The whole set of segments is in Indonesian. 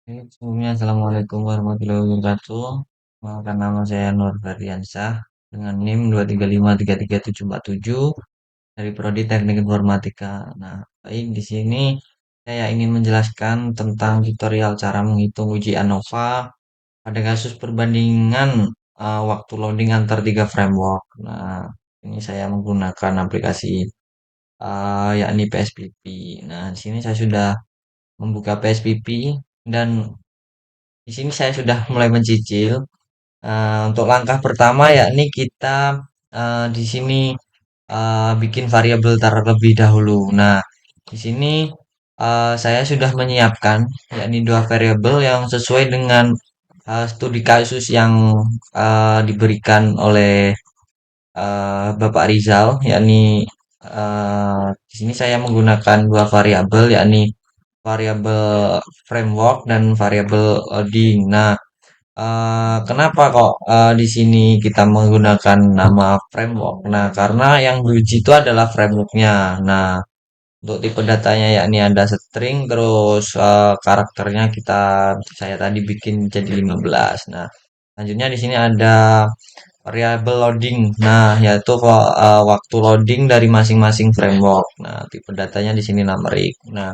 Sebelumnya, Assalamualaikum warahmatullahi wabarakatuh. Perkenalkan nama saya Nur Ferdiansyah dengan NIM 235333747 dari Prodi Teknik Informatika. Nah, baik di sini saya ingin menjelaskan tentang tutorial cara menghitung uji ANOVA pada kasus perbandingan waktu loading antar tiga framework. Nah, ini saya menggunakan aplikasi yakni PSPP. Nah, di sini saya sudah membuka PSPP dan di sini saya sudah mulai mencicil. Untuk langkah pertama yakni kita di sini bikin variabel terlebih dahulu. Nah, di sini saya sudah menyiapkan yakni dua variabel yang sesuai dengan studi kasus yang diberikan oleh Bapak Rizal, yakni di sini saya menggunakan dua variabel yakni variabel framework dan variabel loading. Nah, kenapa kok di sini kita menggunakan nama framework? Nah, karena yang diuji itu adalah frameworknya. Nah, untuk tipe datanya yakni ada string, terus karakternya saya tadi bikin jadi 15. Nah, selanjutnya di sini ada variabel loading. Nah, yaitu waktu loading dari masing-masing framework. Nah, tipe datanya di sini numeric. Nah,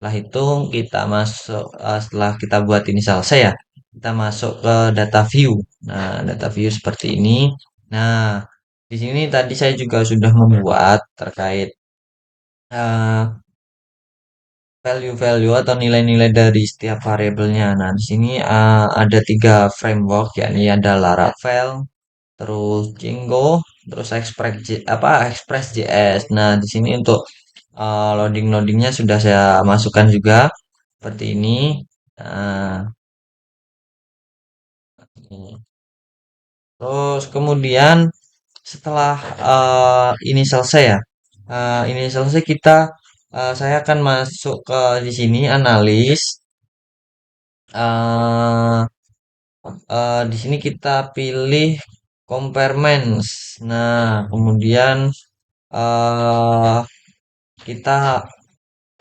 setelah itu kita masuk setelah kita buat ini selesai ya, kita masuk ke data view. Nah, data view seperti ini. Nah, di sini tadi saya juga sudah membuat terkait eh, value-value atau nilai-nilai dari setiap variabelnya. Nah, di sini ada tiga framework, yakni ada Laravel, terus Django, terus Express.js. Nah, di sini untuk loading-loadingnya sudah saya masukkan juga seperti ini. Nah, ini. Terus kemudian setelah ini selesai ya, ini selesai saya akan masuk ke di sini analis. eh di sini kita pilih comparements. Nah, kemudian eh kita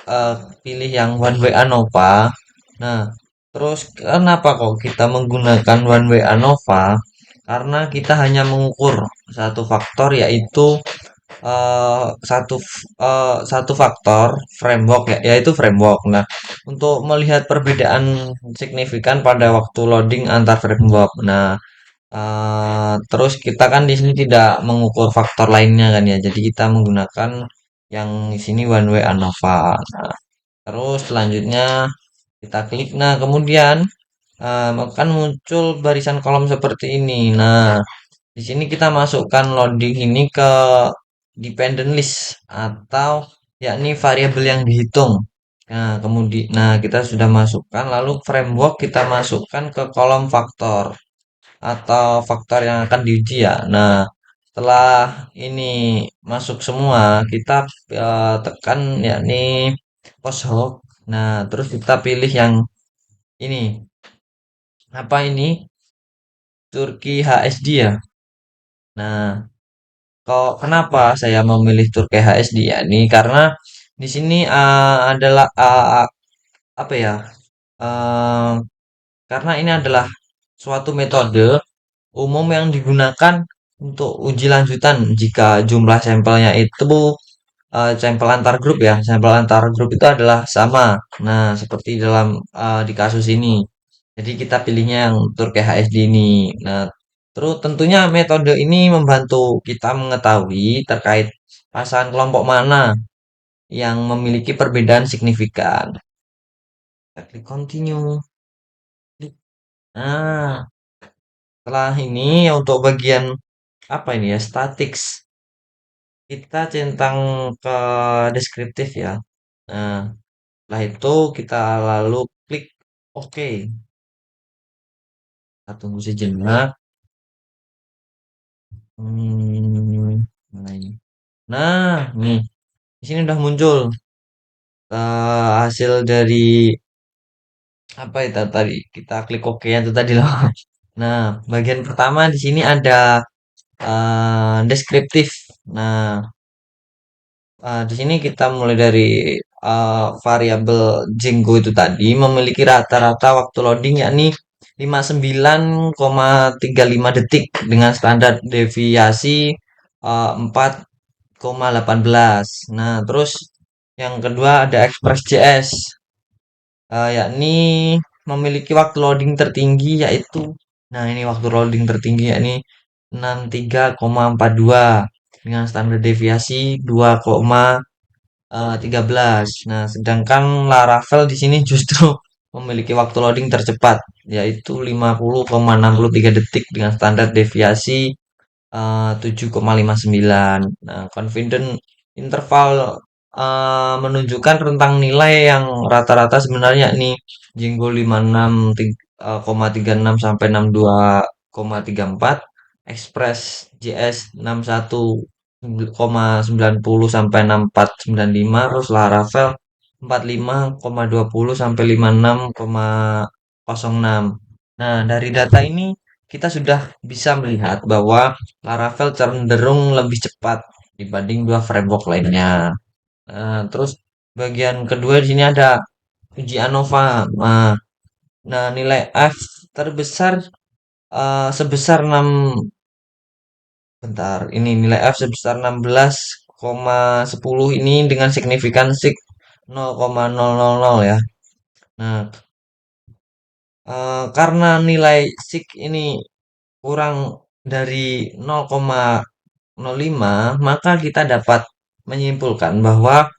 eh, pilih yang one way ANOVA. Nah, terus kenapa kok kita menggunakan one way ANOVA? Karena kita hanya mengukur satu faktor yaitu satu faktor framework ya, yaitu framework. Nah, untuk melihat perbedaan signifikan pada waktu loading antar framework. Nah, terus kita kan di sini tidak mengukur faktor lainnya kan ya. Jadi kita menggunakan yang di sini one way ANOVA. Nah, terus selanjutnya kita klik. Nah, kemudian akan muncul barisan kolom seperti ini. Nah, di sini kita masukkan loading ini ke dependent list atau yakni variabel yang dihitung. Nah, kita sudah masukkan lalu framework kita masukkan ke kolom faktor atau faktor yang akan diuji ya. Nah, setelah ini masuk semua, kita tekan yakni post hoc. Nah, terus kita pilih yang ini. Apa ini? Turki HSD ya. Nah, kenapa saya memilih Turki HSD ya? Ini karena di sini adalah apa ya? eh, karena ini adalah suatu metode umum yang digunakan untuk uji lanjutan jika jumlah sampelnya itu sampel antar grup ya. Sampel antar grup itu adalah sama. Nah, seperti di kasus ini. Jadi kita pilihnya yang Turki HSD ini. Nah, terus tentunya metode ini membantu kita mengetahui terkait pasangan kelompok mana yang memiliki perbedaan signifikan. Kita klik continue. Klik. Nah, setelah ini untuk bagian apa ini ya, statics. Kita centang ke deskriptif ya. Nah, setelah itu kita lalu klik OK. Kita tunggu sejenak. Mana ini? Nah, nih di sini udah muncul hasil dari apa itu tadi? Kita klik OK itu tadi loh. Nah, bagian pertama di sini ada deskriptif. Nah, di sini kita mulai dari variabel Django itu tadi memiliki rata-rata waktu loading yakni 59,35 detik dengan standar deviasi 4,18. Nah, terus yang kedua ada Express.js, yakni memiliki waktu loading tertinggi yaitu, nah ini waktu loading tertinggi yakni 63,42 dengan standar deviasi 2,13. Nah, sedangkan Laravel di sini justru memiliki waktu loading tercepat yaitu 50,63 detik dengan standar deviasi 7,59. Nah, confident interval menunjukkan rentang nilai yang rata-rata sebenarnya nih Jinggo 56,36 sampai 62,34, Express JS 61,90 sampai 64,95, terus Laravel 45,20 sampai 56,06. Nah, dari data ini kita sudah bisa melihat bahwa Laravel cenderung lebih cepat dibanding dua framework lainnya. Terus bagian kedua di sini ada uji ANOVA. Nah, nilai F terbesar sebesar 6, bentar, ini nilai F sebesar 16,10 ini dengan signifikan sig 0,000 ya. Nah, karena nilai sig ini kurang dari 0,05, maka kita dapat menyimpulkan bahwa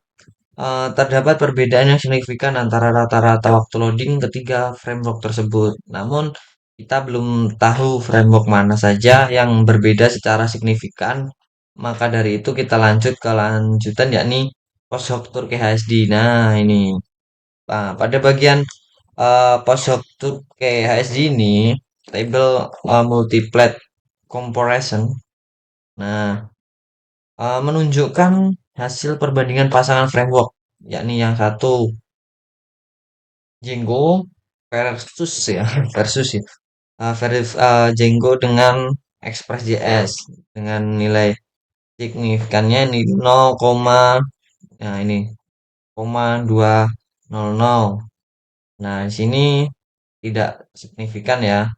terdapat perbedaan yang signifikan antara rata-rata waktu loading ketiga framework tersebut. Namun, kita belum tahu framework mana saja yang berbeda secara signifikan. Maka dari itu kita lanjut ke lanjutan yakni Posthoctur KHSD. Nah, ini. Nah, pada bagian Posthoctur KHSD ini, table multiplet comparison. Nah, menunjukkan hasil perbandingan pasangan framework, yakni yang satu Django versus ya versus ya Django dengan Express.js dengan nilai signifikannya ini 0, nah ini 200. Nah, di sini tidak signifikan ya.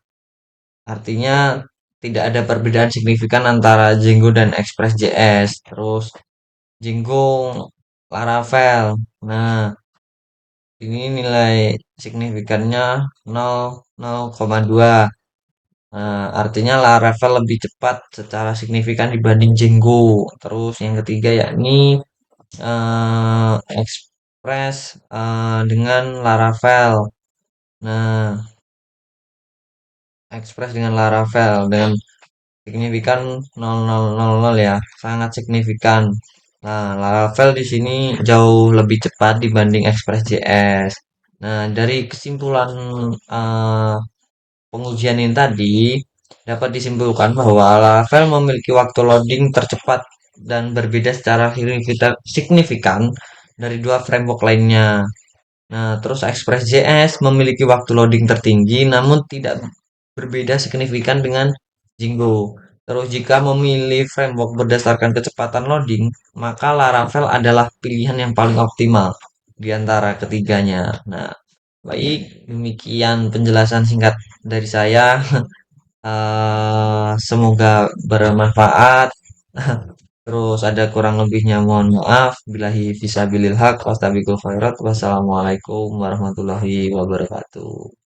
Artinya tidak ada perbedaan signifikan antara Django dan Express.js. Terus Django Laravel. Nah, ini nilai signifikannya 0,2. Nah, artinya Laravel lebih cepat secara signifikan dibanding Django. Terus yang ketiga yakni Express dengan Laravel. Nah, Express dengan Laravel dengan signifikan 0,000 ya, sangat signifikan. Nah, Laravel di sini jauh lebih cepat dibanding Express.js. Nah, dari kesimpulan eh, pengujian ini tadi dapat disimpulkan bahwa Laravel memiliki waktu loading tercepat dan berbeda secara signifikan dari dua framework lainnya. Nah, terus Express.js memiliki waktu loading tertinggi namun tidak berbeda signifikan dengan Django. Terus jika memilih framework berdasarkan kecepatan loading, maka Laravel adalah pilihan yang paling optimal di antara ketiganya. Nah, baik, demikian penjelasan singkat dari saya. Semoga bermanfaat. Terus ada kurang lebihnya mohon maaf. Billahi fisabilil haq, wastabiqul khairat. Wassalamualaikum warahmatullahi wabarakatuh.